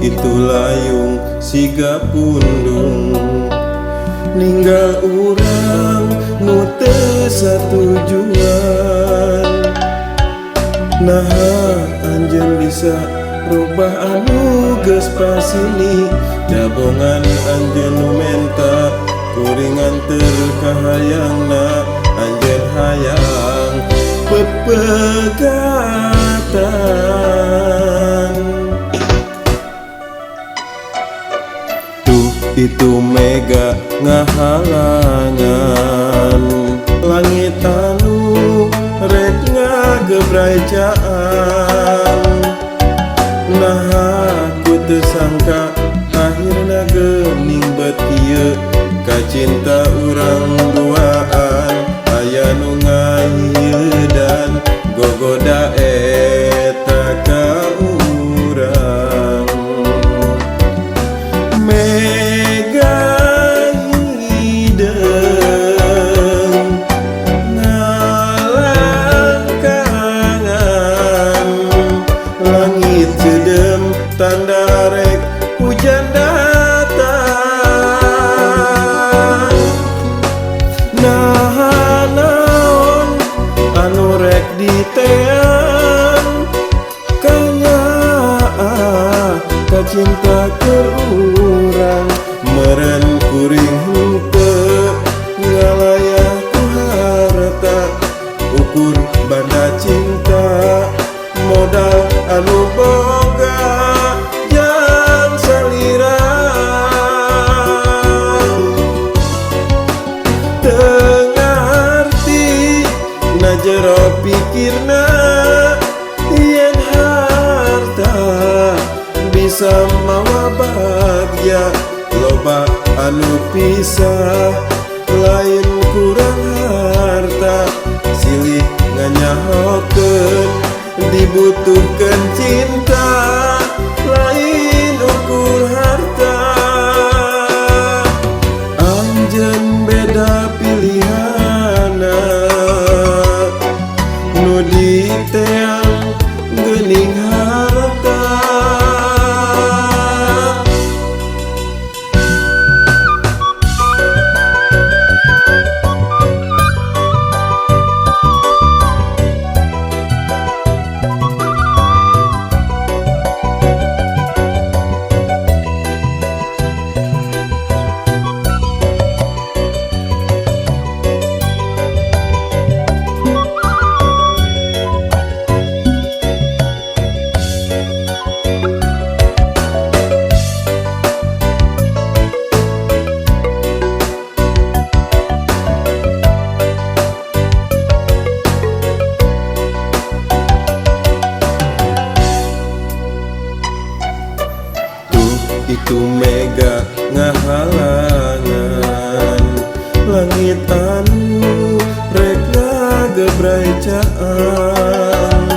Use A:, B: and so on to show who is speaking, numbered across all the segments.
A: itu layung siga pundung ninggal urang nu teu satujuan. Nah anjeun bisa rubah anu geus pasili jabongan anjeun nu menta kuringan terkahayangna anjeun hayang pepegatan. Tuh itu mega ngahalangan langit anu rek ngagebrai caan. Nah aku teu sangka akhirna geuning bet ieu kacinta urang duaan aya nu ngahileudan gogoda eta ka urang. Mega hideung ngalangkangan langit cedem tanda rek hujan datang. Nah naon anu rek ditean kanyaa kacinta keur urang meureun kuring henteu ngalayah ku harta ukur banda cinta modal anu boga jang salira. Teu ngarti na jero pikirna yen harta bisa mawa bagja loba anu pisah lain kurang harta silih nganyahokeun dibutuhkeun cinta lain ukur harta. Anjeun beda pilihana nu diteang geuning harta. Itu mega ngahalangan langit anu rek ngagebrai caan.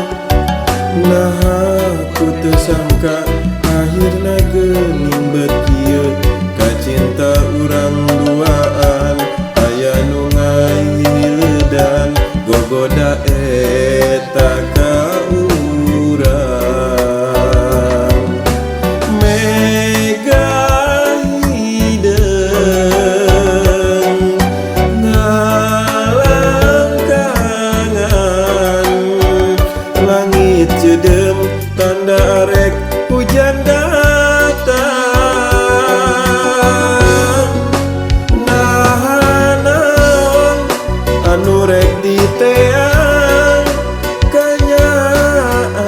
A: Nah aku teu sangka akhirna geuning bet ieu kacinta urang duaan aya nu ngahileudan gogoda eta ka urang. Mega hideung ngalangkangan langit cedem tanda rek hujan datang. Nah naon anu rek diteang kanyaa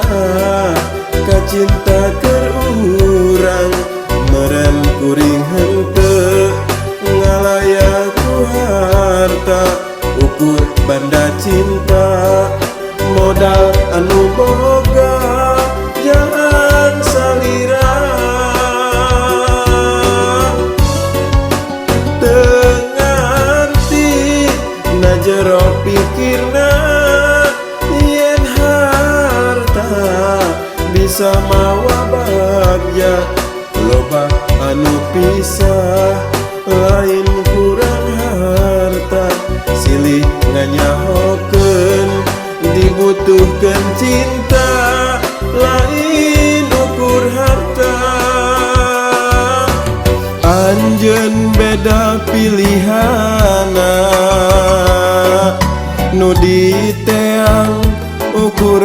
A: kacinta keur urang meureun kuring henteu ngalayah ku harta ukur banda cinta modal anu boga jangan salira. Teu ngarti na jero pikirna yen harta bisa mawa bagja loba anu pisah lain kurang harta silih nganyahokeun dibutuhkeun cinta lain ukur harta. beda pilihana nu diteang ukur